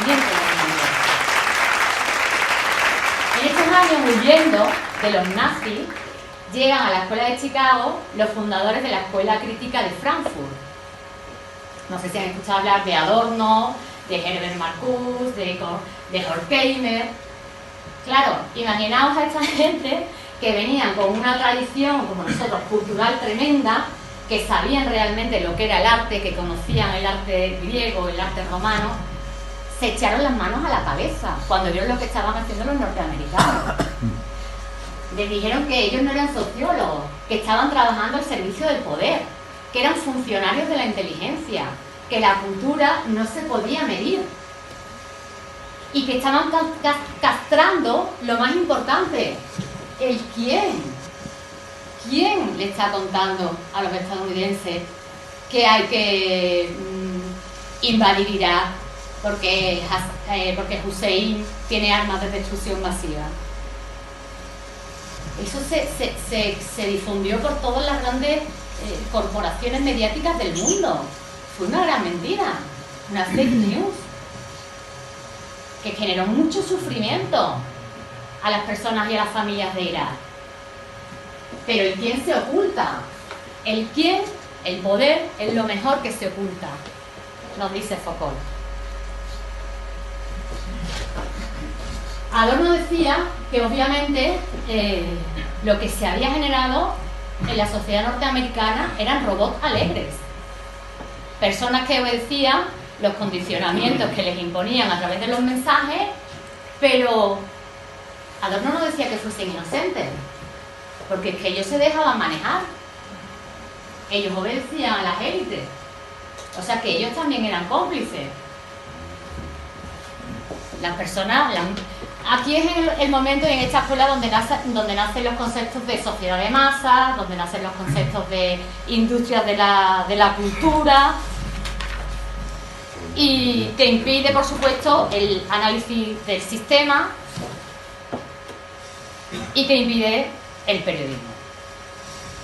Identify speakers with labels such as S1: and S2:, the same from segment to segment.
S1: nacimiento de la humanidad. En estos años, huyendo de los nazis, llegan a la Escuela de Chicago los fundadores de la Escuela Crítica de Frankfurt. No sé si han escuchado hablar de Adorno, de Herbert Marcuse, de Horkheimer. Claro, imaginaos a esta gente que venían con una tradición, como nosotros, cultural tremenda, que sabían realmente lo que era el arte, que conocían el arte griego, el arte romano, se echaron las manos a la cabeza cuando vieron lo que estaban haciendo los norteamericanos. Les dijeron que ellos no eran sociólogos, que estaban trabajando al servicio del poder, que eran funcionarios de la inteligencia, que la cultura no se podía medir y que estaban castrando lo más importante, el quién. ¿Quién le está contando a los estadounidenses que hay que invadir Irak porque Hussein tiene armas de destrucción masiva? Eso se difundió por todas las grandes corporaciones mediáticas del mundo. Fue una gran mentira, una fake news, que generó mucho sufrimiento a las personas y a las familias de Irak. Pero el quién se oculta. El quién, el poder, es lo mejor que se oculta, nos dice Foucault. Adorno decía que obviamente lo que se había generado en la sociedad norteamericana eran robots alegres. Personas que obedecían los condicionamientos que les imponían a través de los mensajes, pero Adorno no decía que fuesen inocentes, porque es que ellos se dejaban manejar. Ellos obedecían a las élites. O sea que ellos también eran cómplices. Las personas... Aquí es el momento en esta escuela donde nacen los conceptos de sociedad de masas, donde nacen los conceptos de industrias de la cultura, y que impide, por supuesto, el análisis del sistema y que impide el periodismo.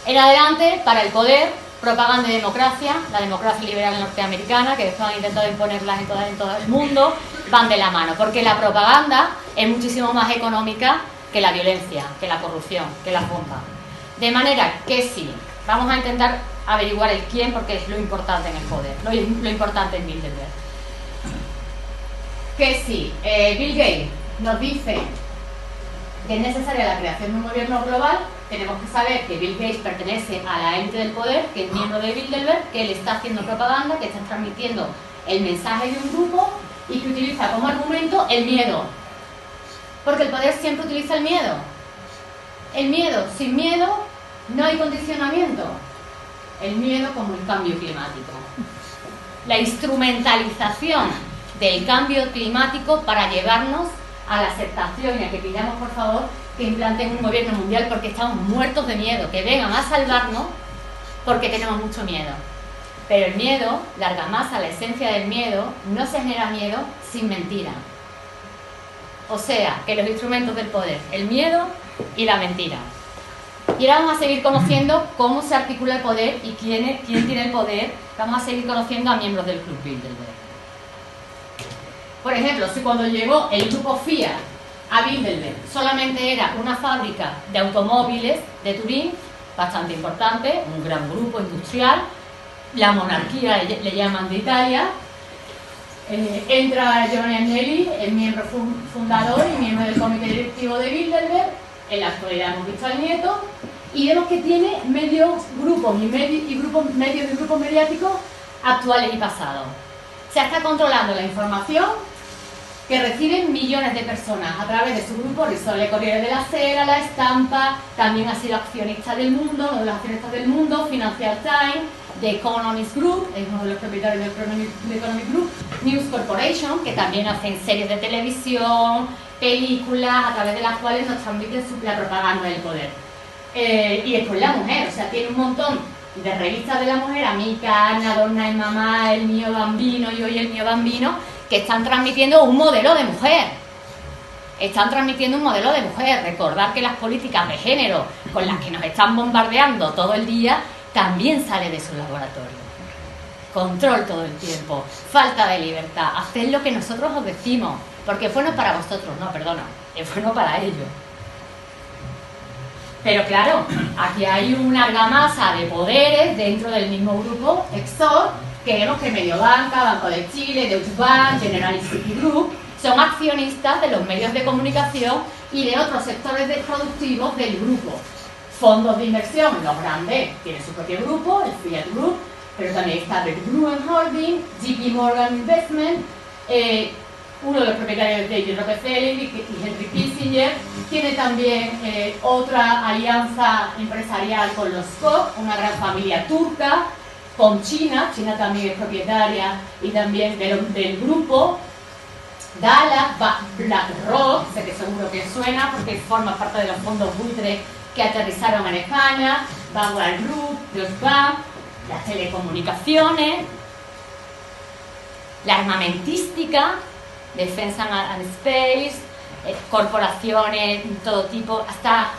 S1: En adelante, para el poder, propaganda y democracia, la democracia liberal norteamericana, que después han intentado imponerlas en todo el mundo, van de la mano, porque la propaganda es muchísimo más económica que la violencia, que la corrupción, que las bombas. De manera que sí, vamos a intentar averiguar el quién, porque es lo importante en el poder, lo importante en Bilderberg. Que sí, Bill Gates nos dice que es necesaria la creación de un gobierno global. Tenemos que saber que Bill Gates pertenece a la élite del poder, que es miembro de Bilderberg, que él está haciendo propaganda, que está transmitiendo el mensaje de un grupo y que utiliza como argumento el miedo. Porque el poder siempre utiliza el miedo. El miedo, sin miedo no hay condicionamiento. El miedo como el cambio climático. La instrumentalización del cambio climático para llevarnos a la aceptación y a que pidamos, por favor, que implanten un gobierno mundial porque estamos muertos de miedo, que vengan a salvarnos porque tenemos mucho miedo. Pero el miedo, la argamasa, la esencia del miedo, no se genera miedo sin mentira. O sea, que los instrumentos del poder, el miedo y la mentira. Y ahora vamos a seguir conociendo cómo se articula el poder y quién tiene el poder. Vamos a seguir conociendo a miembros del Club Bilderberg. Por ejemplo, si cuando llegó el grupo Fiat a Bilderberg solamente era una fábrica de automóviles de Turín, bastante importante, un gran grupo industrial, la monarquía le llaman de Italia, entra Giovanni Agnelli, el miembro fundador y miembro del comité directivo de Bilderberg. En la actualidad hemos visto al nieto y vemos que tiene medios grupos mediáticos actuales y pasados. Se está controlando la información que reciben millones de personas a través de su grupo, el Sole Corriere della Sera, La Estampa, también ha sido accionista del mundo, uno de los accionistas del mundo, Financial Times, The Economist Group, es uno de los propietarios de Economic Group, News Corporation, que también hacen series de televisión, películas, a través de las cuales nos transmiten la propaganda del poder. Y después la mujer, o sea, tiene un montón de revistas de la mujer, Amica, Anna, Donna e Mamá, El Mio Bambino y Hoy El Mio Bambino, que están transmitiendo un modelo de mujer. Están transmitiendo un modelo de mujer. Recordar que las políticas de género con las que nos están bombardeando todo el día también sale de su laboratorio. control todo el tiempo, falta de libertad, haced lo que nosotros os decimos, porque es bueno para vosotros, no, perdona, es bueno para ellos. Pero claro, aquí hay una gamasa de poderes dentro del mismo grupo Exor, que vemos que Mediobanca, Banco de Chile, Deutsche Bank, General Citigroup son accionistas de los medios de comunicación y de otros sectores productivos del grupo. Fondos de inversión, los grandes, tienen su propio grupo, el Fiat Group, pero también está Berggruen Holding, JP Morgan Investment, uno de los propietarios de David Rockefeller y Henry Kissinger, tiene también otra alianza empresarial con los Koch, una gran familia turca, con China también es propietaria y también del grupo, Dallas, BlackRock, sé que seguro que suena porque forma parte de los fondos buitres que aterrizaron en España, Vanguard Group, Deutsche Bank, las telecomunicaciones, la armamentística, Defense and Space, corporaciones de todo tipo, hasta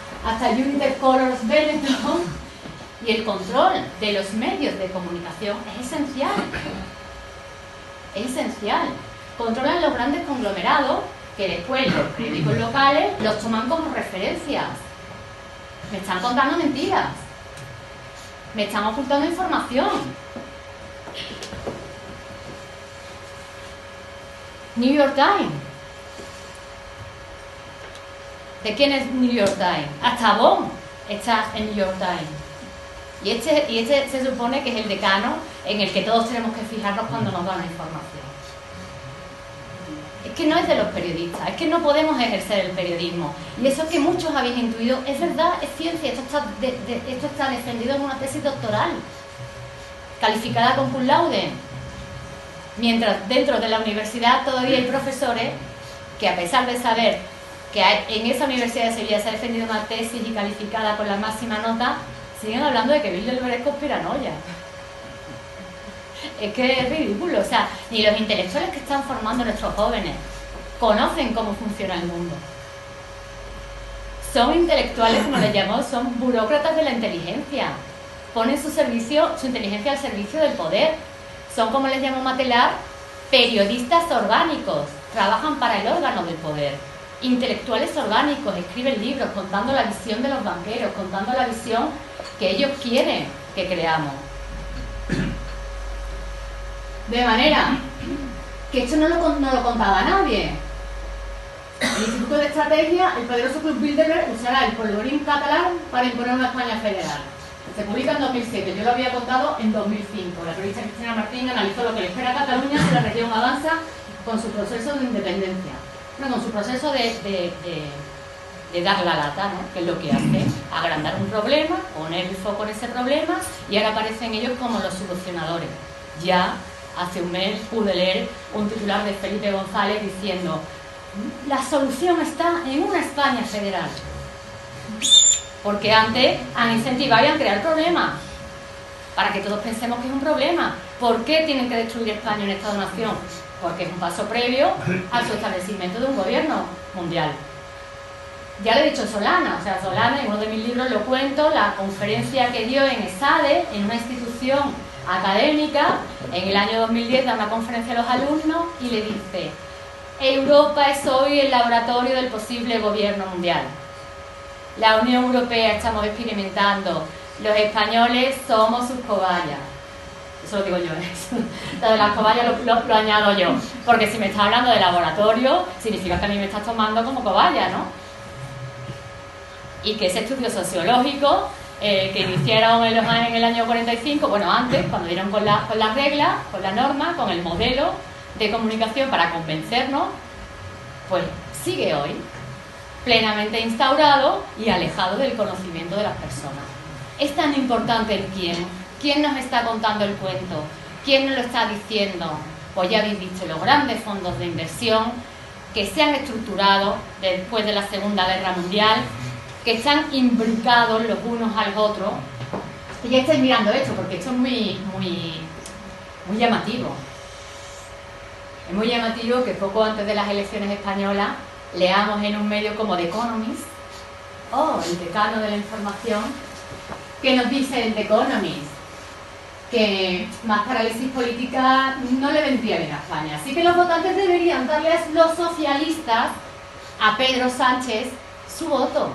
S1: United Colors Benetton, y el control de los medios de comunicación es esencial. Es esencial. Controlan los grandes conglomerados que después los periódicos locales los toman como referencias. Me están contando mentiras. Me están ocultando información. New York Times. ¿De quién es New York Times? Hasta Bond está en New York Times. Y este se supone que es el decano en el que todos tenemos que fijarnos cuando nos dan la información. Es que no es de los periodistas, es que no podemos ejercer el periodismo. Y eso que muchos habéis intuido, es verdad, es ciencia, esto está defendido en una tesis doctoral, calificada con cum laude. Mientras dentro de la universidad todavía hay profesores que, a pesar de saber que en esa Universidad de Sevilla se ha defendido una tesis y calificada con la máxima nota, siguen hablando de que Bilderberg es conspiranoia. Es que es ridículo, o sea, ni los intelectuales que están formando nuestros jóvenes conocen cómo funciona el mundo. Son intelectuales, como les llamamos, son burócratas de la inteligencia. Ponen su inteligencia al servicio del poder. Son, como les llamó Matelar, periodistas orgánicos. Trabajan para el órgano del poder. Intelectuales orgánicos, escriben libros contando la visión de los banqueros, contando la visión que ellos quieren que creamos. De manera que esto no lo contaba nadie. El Instituto de Estrategia, el poderoso Club Bilderberg, usará el polvorín catalán para imponer una España federal. Se publica en 2007, yo lo había contado en 2005. La periodista Cristina Martín analizó lo que le espera a Cataluña si la región avanza con su proceso de independencia. Bueno, con su proceso de dar la lata, ¿no? Que es lo que hace, agrandar un problema, poner el foco en ese problema y ahora aparecen ellos como los solucionadores. Ya hace un mes pude leer un titular de Felipe González diciendo: la solución está en una España federal. Porque antes han incentivado y han creado problemas para que todos pensemos que es un problema. ¿Por qué tienen que destruir España en Estado-Nación? Porque es un paso previo al su establecimiento de un gobierno mundial. Ya lo he dicho Solana, o sea, Solana, en uno de mis libros lo cuento, la conferencia que dio en ESADE, en una institución académica, en el año 2010, da una conferencia a los alumnos y le dice: Europa es hoy el laboratorio del posible gobierno mundial. La Unión Europea estamos experimentando, los españoles somos sus cobayas. Eso lo digo yo, ¿eh? Lo de las cobayas lo añado yo, porque si me estás hablando de laboratorio, significa que a mí me estás tomando como cobaya, ¿no? Y que ese estudio sociológico que iniciaron en el año 45, bueno, antes, cuando dieron con las reglas, con la norma, con el modelo de comunicación para convencernos, pues sigue hoy, plenamente instaurado y alejado del conocimiento de las personas. Es tan importante el quién nos está contando el cuento, quién nos lo está diciendo. Pues ya habéis visto los grandes fondos de inversión que se han estructurado después de la Segunda Guerra Mundial, que están imbricados los unos a los otros. Y ya estáis mirando esto, porque esto es muy llamativo. Es muy llamativo que poco antes de las elecciones españolas leamos en un medio como The Economist, el decano de la información, que nos dice el The Economist: que más parálisis política no le vendría bien a España. Así que los votantes deberían darles, los socialistas, a Pedro Sánchez su voto.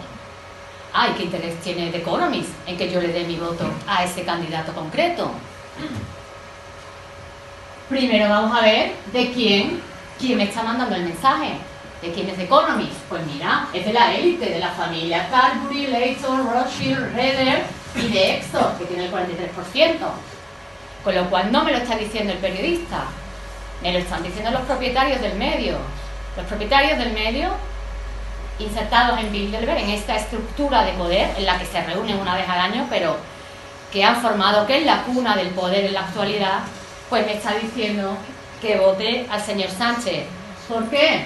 S1: Ay, ¿qué interés tiene The Economist en que yo le dé mi voto a ese candidato concreto? Primero vamos a ver de quién me está mandando el mensaje. ¿De quién es The Economist? Pues mira, es de la élite, de la familia Carbury, Leighton, Rothschild, Redder y de Exor, que tiene el 43%. Con lo cual no me lo está diciendo el periodista, me lo están diciendo los propietarios del medio. Los propietarios del medio, insertados en Bilderberg, en esta estructura de poder, en la que se reúnen una vez al año, pero que han formado, que es la cuna del poder en la actualidad, pues me está diciendo que vote al señor Sánchez. ¿Por qué?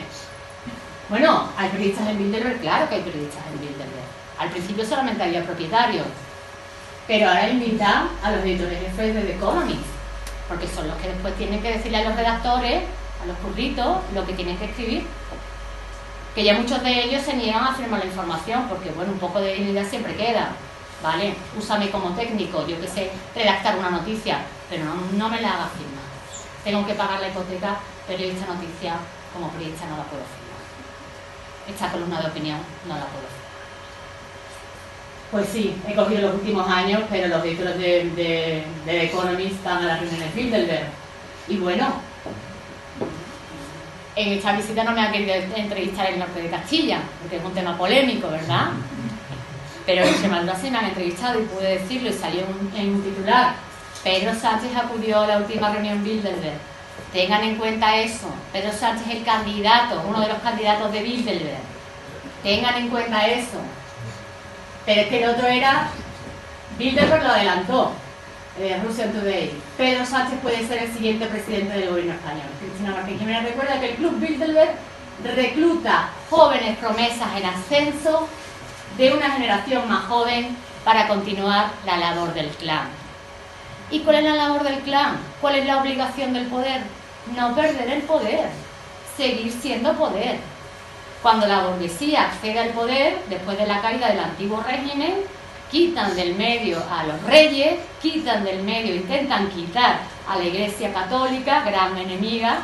S1: Bueno, hay periodistas en Bilderberg, claro que hay periodistas en Bilderberg. Al principio solamente había propietarios, pero ahora invitan a los editores jefes de The Economist, porque son los que después tienen que decirle a los redactores, a los curritos, lo que tienen que escribir. Que ya muchos de ellos se niegan a firmar la información, porque bueno, un poco de dignidad siempre queda, ¿vale? Úsame como técnico, yo que sé redactar una noticia, pero no me la hagas firmar. Tengo que pagar la hipoteca, pero esta noticia, como periodista, no la puedo firmar. Esta columna de opinión no la puedo firmar. Pues sí, he cogido los últimos años, pero los títulos de The Economist están a las reuniones de Bilderberg. Y bueno, en esta visita no me ha querido entrevistar el norte de Castilla, porque es un tema polémico, ¿verdad? Pero en Extremadura sí me han entrevistado y pude decirlo y salió en un titular. Pedro Sánchez acudió a la última reunión Bilderberg. Tengan en cuenta eso. Pedro Sánchez es el candidato, uno de los candidatos de Bilderberg. Tengan en cuenta eso. Pero es que el otro era, Bilderberg lo adelantó, Russian Today. Pedro Sánchez puede ser el siguiente presidente del gobierno español. Cristina Martín Jiménez recuerda que el Club Bilderberg recluta jóvenes promesas en ascenso de una generación más joven para continuar la labor del clan. ¿Y cuál es la labor del clan? ¿Cuál es la obligación del poder? No perder el poder, seguir siendo poder. Cuando la burguesía accede al poder, después de la caída del antiguo régimen, quitan del medio a los reyes, quitan del medio, intentan quitar a la Iglesia Católica, gran enemiga.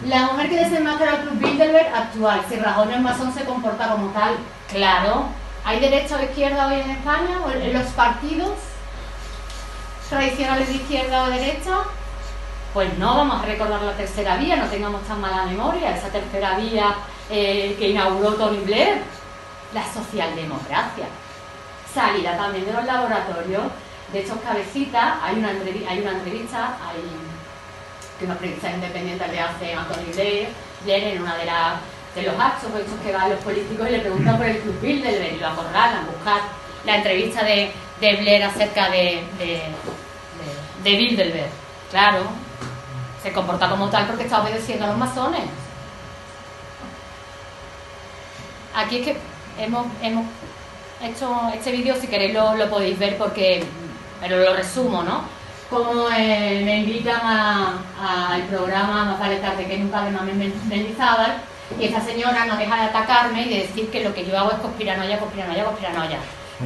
S1: La mujer que desenmascara al Club Bilderberg actual, si Rajoy el masón se comporta como tal, claro. ¿Hay derecha o izquierda hoy en España? ¿O en los partidos tradicionales de izquierda o derecha? Pues no, vamos a recordar la tercera vía, no tengamos tan mala memoria, esa tercera vía que inauguró Tony Blair, la socialdemocracia, salida también de los laboratorios de estos cabecitas. Hay una entrevista, que unos periodistas independientes le hacen a Tony Blair en una de los actos estos que van los políticos y le preguntan por el Club Bilderberg y lo acorralan, buscar la entrevista de Blair acerca de Bilderberg. Claro, se comporta como tal porque está obedeciendo a los masones. Aquí es que hemos hecho este vídeo, si queréis lo podéis ver, pero lo resumo, ¿no? Como me invitan al programa Más vale tarde que nunca de Mamen Mendizábal, y esta señora no deja de atacarme y de decir que lo que yo hago es conspiranoia.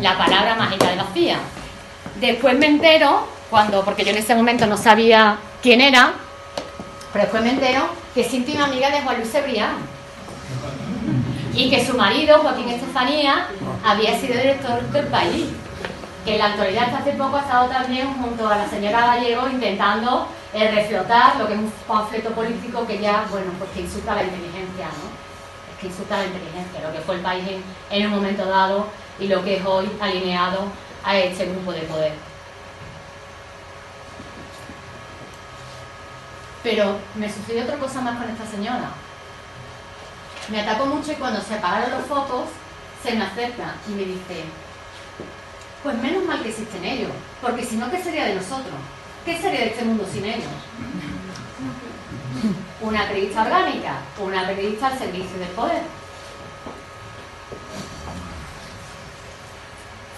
S1: La palabra mágica de la CIA. Después me entero, porque yo en ese momento no sabía quién era, pero después me entero que es íntima amiga de Juan Luis Cebrián. Y que su marido, Joaquín Estefanía, había sido director del País. Que en la actualidad, hasta hace poco, ha estado también junto a la señora Gallego intentando reflotar lo que es un panfleto político que ya, bueno, pues que insulta la inteligencia, ¿no? Es que insulta la inteligencia, lo que fue el País en un momento dado y lo que es hoy alineado a este grupo de poder. Pero me sucedió otra cosa más con esta señora. Me atacó mucho y cuando se apagaron los focos, se me acerca y me dice: pues menos mal que existen ellos, porque si no, ¿qué sería de nosotros? ¿Qué sería de este mundo sin ellos? Una periodista orgánica, una periodista al servicio del poder.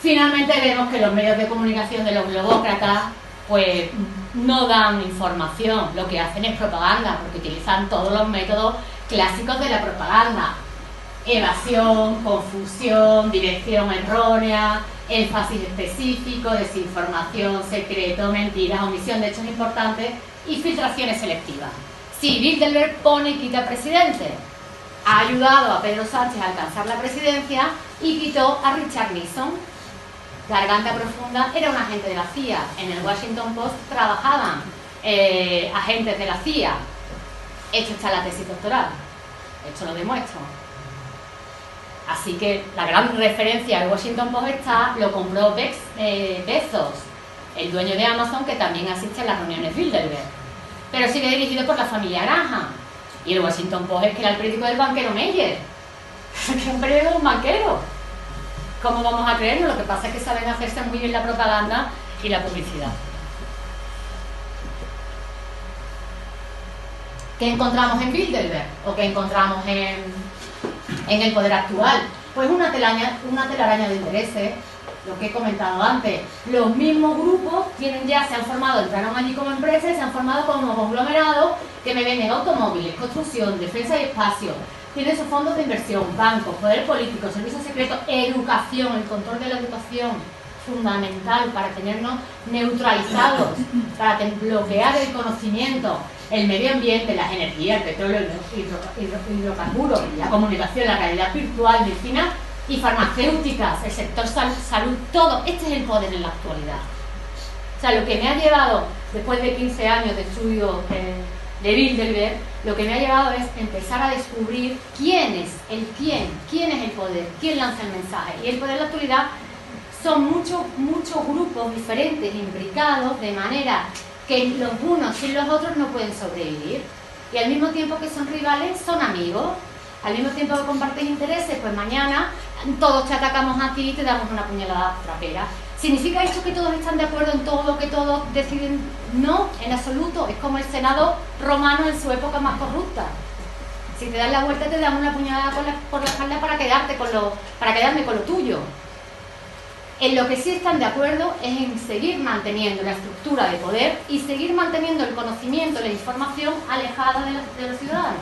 S1: Finalmente vemos que los medios de comunicación de los globócratas pues no dan información, lo que hacen es propaganda, porque utilizan todos los métodos clásicos de la propaganda. evasión, confusión, dirección errónea, énfasis específico, desinformación, secreto, mentiras, omisión de hechos importantes y filtraciones selectivas. Sí, Bilderberg pone y quita presidente. Ha ayudado a Pedro Sánchez a alcanzar la presidencia y quitó a Richard Nixon. Garganta Profunda era un agente de la CIA. En el Washington Post trabajaban agentes de la CIA. Hecho está la tesis doctoral. Esto lo demuestro. Así que la gran referencia al Washington Post lo compró Bezos, el dueño de Amazon, que también asiste a las reuniones Bilderberg. Pero sigue dirigido por la familia Graham. Y el Washington Post es que era el periódico del banquero Meyer. Que es un periódico de un banquero. ¿Cómo vamos a creerlo? Lo que pasa es que saben hacerse muy bien la propaganda y la publicidad. ¿Qué encontramos en Bilderberg? ¿O qué encontramos en el poder actual? Pues una telaraña de intereses, lo que he comentado antes. Los mismos grupos se han formado, entraron allí como empresas, se han formado como conglomerados que me venden automóviles, construcción, defensa y espacio. Tienen sus fondos de inversión, bancos, poder político, servicios secretos, educación, el control de la educación, fundamental para tenernos neutralizados, para bloquear el conocimiento, el medio ambiente, las energías, el petróleo, hidrocarburos, la comunicación, la realidad virtual, medicina y farmacéuticas, el sector salud, todo. Este es el poder en la actualidad. O sea, lo que me ha llevado, después de 15 años de estudio de Bilderberg, lo que me ha llevado es empezar a descubrir quién es el poder, quién lanza el mensaje. Y el poder en la actualidad son muchos grupos diferentes, imbricados, de manera que los unos sin los otros no pueden sobrevivir. Y al mismo tiempo que son rivales, son amigos. Al mismo tiempo que compartes intereses, pues mañana todos te atacamos a ti y te damos una puñalada trapera. ¿Significa esto que todos están de acuerdo en todo, que todos deciden? No, en absoluto. Es como el Senado romano en su época más corrupta. Si te das la vuelta te dan una puñalada por la espalda para quedarme con lo tuyo. En lo que sí están de acuerdo es en seguir manteniendo la estructura de poder y seguir manteniendo el conocimiento, la información alejada de los ciudadanos.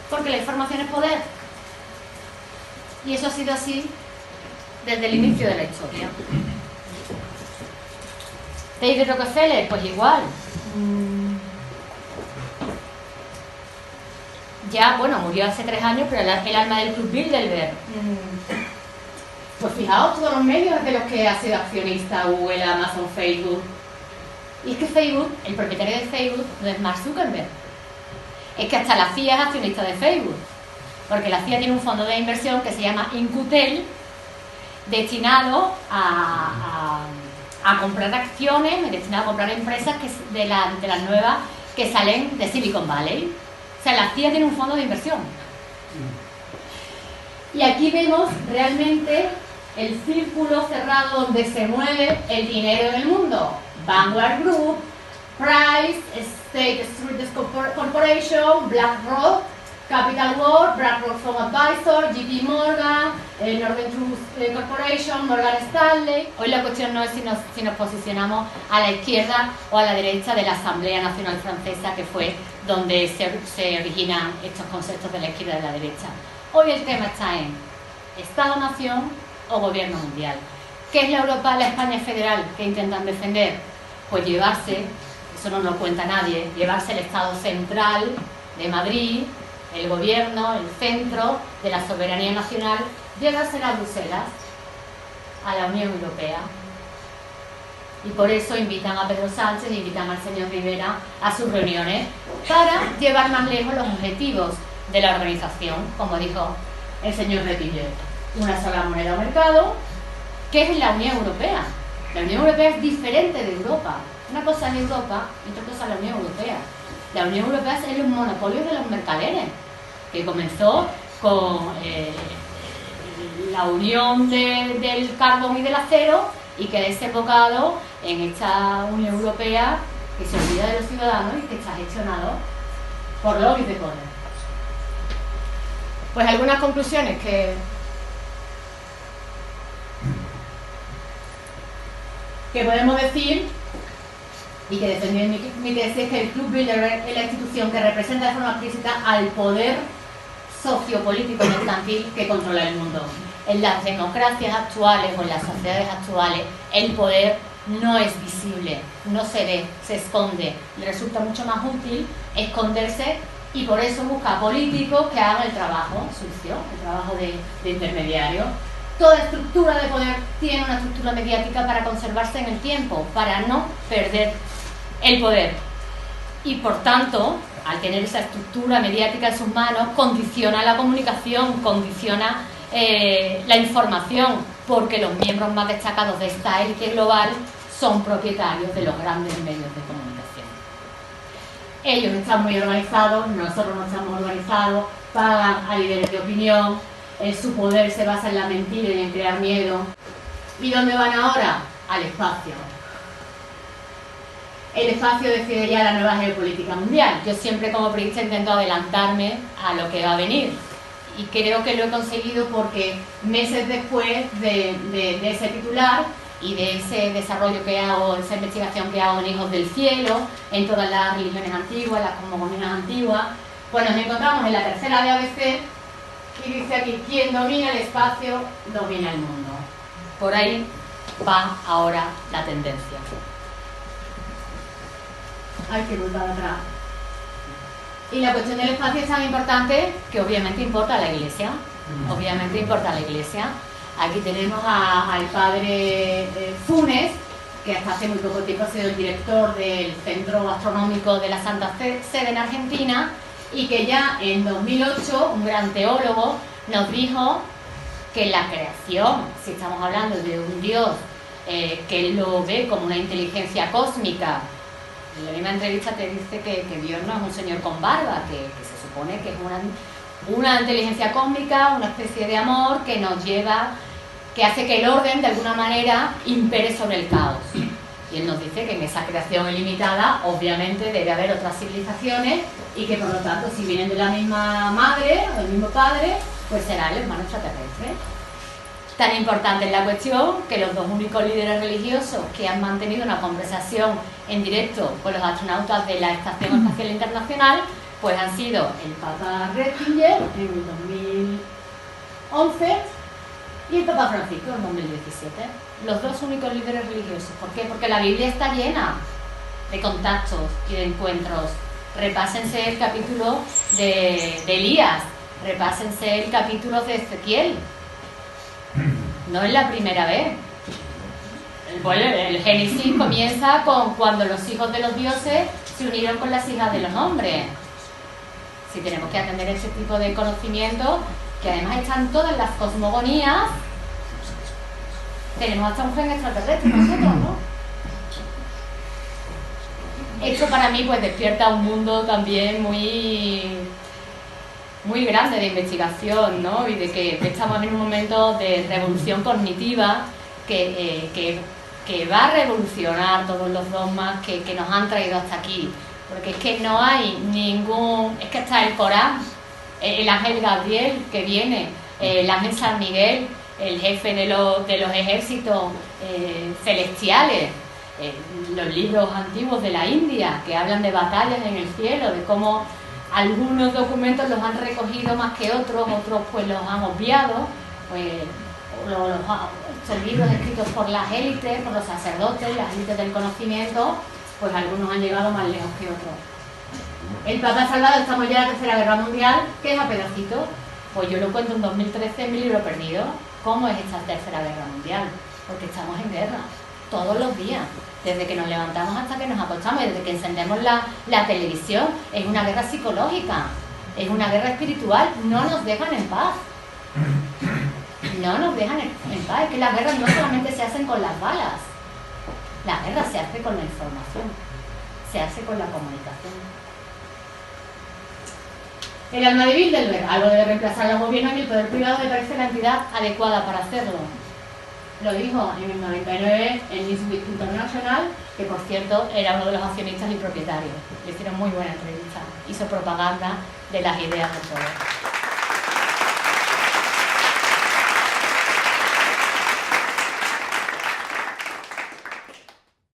S1: Porque la información es poder. Y eso ha sido así desde el inicio de la historia. David Rockefeller, pues igual. Ya, bueno, murió hace 3 años, pero el alma del Club Bilderberg. Pues fijaos, todos los medios de los que ha sido accionista, Google, Amazon, Facebook. Y es que Facebook, el propietario de Facebook, no es Mark Zuckerberg. Es que hasta la CIA es accionista de Facebook. Porque la CIA tiene un fondo de inversión que se llama Incutel, destinado a comprar acciones, destinado a comprar empresas de las nuevas que salen de Silicon Valley. O sea, la CIA tiene un fondo de inversión. Y aquí vemos realmente el círculo cerrado donde se mueve el dinero en el mundo. Vanguard Group, Price, State Street Corporation, BlackRock, Capital World, BlackRock Fund Advisor, JP Morgan, Northern Trust Corporation, Morgan Stanley. Hoy la cuestión no es si nos posicionamos a la izquierda o a la derecha de la Asamblea Nacional Francesa, que fue donde se originan estos conceptos de la izquierda y de la derecha. Hoy el tema está en Estado-Nación o Gobierno Mundial. ¿Qué es la Europa, la España federal que intentan defender? Pues llevarse, eso no lo cuenta nadie, llevarse el Estado central de Madrid, el gobierno, el centro de la soberanía nacional, llevársela a Bruselas, a la Unión Europea. Y por eso invitan a Pedro Sánchez, invitan al señor Rivera a sus reuniones para llevar más lejos los objetivos de la organización, como dijo el señor Retiller. Una sola moneda o mercado, que es la Unión Europea. La Unión Europea es diferente de Europa. Una cosa es Europa y otra cosa es la Unión Europea. La Unión Europea es los monopolios de los mercaderes, que comenzó con la unión del carbón y del acero y que ha desembocado en esta Unión Europea que se olvida de los ciudadanos y que está gestionado por lobbies de poder. Pues algunas conclusiones que podemos decir y que defendí mi tesis es que el Club Bilderberg es la institución que representa de forma explícita al poder sociopolítico mercantil que controla el mundo. En las democracias actuales o en las sociedades actuales el poder no es visible, no se ve, se esconde. Le resulta mucho más útil esconderse y por eso busca políticos que hagan el trabajo sucio, el trabajo de intermediario. Toda estructura de poder tiene una estructura mediática para conservarse en el tiempo, para no perder el poder. Y por tanto, al tener esa estructura mediática en sus manos, condiciona la comunicación, condiciona la información, porque los miembros más destacados de esta élite global son propietarios de los grandes medios de comunicación. Ellos están muy organizados, nosotros no estamos organizados, pagan a líderes de opinión, su poder se basa en la mentira y en crear miedo. ¿Y dónde van ahora? Al espacio. El espacio decide ya la nueva geopolítica mundial. Yo siempre como periodista intento adelantarme a lo que va a venir. Y creo que lo he conseguido porque meses después de ese titular y de ese desarrollo que hago, esa investigación que hago en Hijos del Cielo, en todas las religiones antiguas, las cosmogonías antiguas, pues nos encontramos en la tercera de ABC y dice aquí, quien domina el espacio, domina el mundo. Por ahí va ahora la tendencia. Hay que volver atrás. Y la cuestión del espacio es tan importante que obviamente importa a la Iglesia. Obviamente importa a la Iglesia. Aquí tenemos al padre Funes, que hasta hace muy poco tiempo ha sido el director del Centro Astronómico de la Santa Sede en Argentina, y que ya en 2008, un gran teólogo, nos dijo que la creación, si estamos hablando de un Dios que lo ve como una inteligencia cósmica, en la misma entrevista te dice que Dios no es un señor con barba, que se supone que es una inteligencia cósmica, una especie de amor que nos lleva, que hace que el orden de alguna manera impere sobre el caos. Y él nos dice que en esa creación ilimitada obviamente debe haber otras civilizaciones y que por lo tanto si vienen de la misma madre o del mismo padre, pues será el hermano extraterrestre. Tan importante es la cuestión que los dos únicos líderes religiosos que han mantenido una conversación en directo con los astronautas de la Estación Espacial Internacional pues han sido el Papa Ratzinger en el 2011 y el Papa Francisco en 2017. Los dos únicos líderes religiosos. ¿Por qué? Porque la Biblia está llena de contactos y de encuentros. Repásense el capítulo de Elías, repásense el capítulo de Ezequiel. No es la primera vez. Bueno, el Génesis comienza con cuando los hijos de los dioses se unieron con las hijas de los hombres. Si tenemos que atender ese tipo de conocimientos, que además están todas las cosmogonías, tenemos hasta un gen extraterrestre nosotros, ¿no? Esto para mí pues despierta un mundo también muy grande de investigación, ¿no? Y de que estamos en un momento de revolución cognitiva que va a revolucionar todos los dogmas que nos han traído hasta aquí. Porque es que no hay ningún... Es que está el Corán, el ángel Gabriel que viene, el ángel San Miguel, el jefe de los ejércitos celestiales, los libros antiguos de la India que hablan de batallas en el cielo, de cómo algunos documentos los han recogido más que otros pues los han obviado, pues estos libros escritos por las élites, por los sacerdotes, las élites del conocimiento, pues algunos han llegado más lejos que otros. El Papa Salvador, estamos ya en la Tercera Guerra Mundial, ¿qué es a pedacitos? Pues yo lo cuento en 2013 en mi libro perdido. ¿Cómo es esta Tercera Guerra Mundial? Porque estamos en guerra, todos los días, desde que nos levantamos hasta que nos acostamos, desde que encendemos la televisión. Es una guerra psicológica, es una guerra espiritual, no nos dejan en paz. No nos dejan en paz, es que las guerras no solamente se hacen con las balas, la guerra se hace con la información, se hace con la comunicación. El alma de Bilderberg, algo debe reemplazar al gobierno y el poder privado me parece la entidad adecuada para hacerlo. Lo dijo en el 99 en Newsweek International, que por cierto era uno de los accionistas y propietarios. Le hicieron muy buena entrevista, hizo propaganda de las ideas del poder.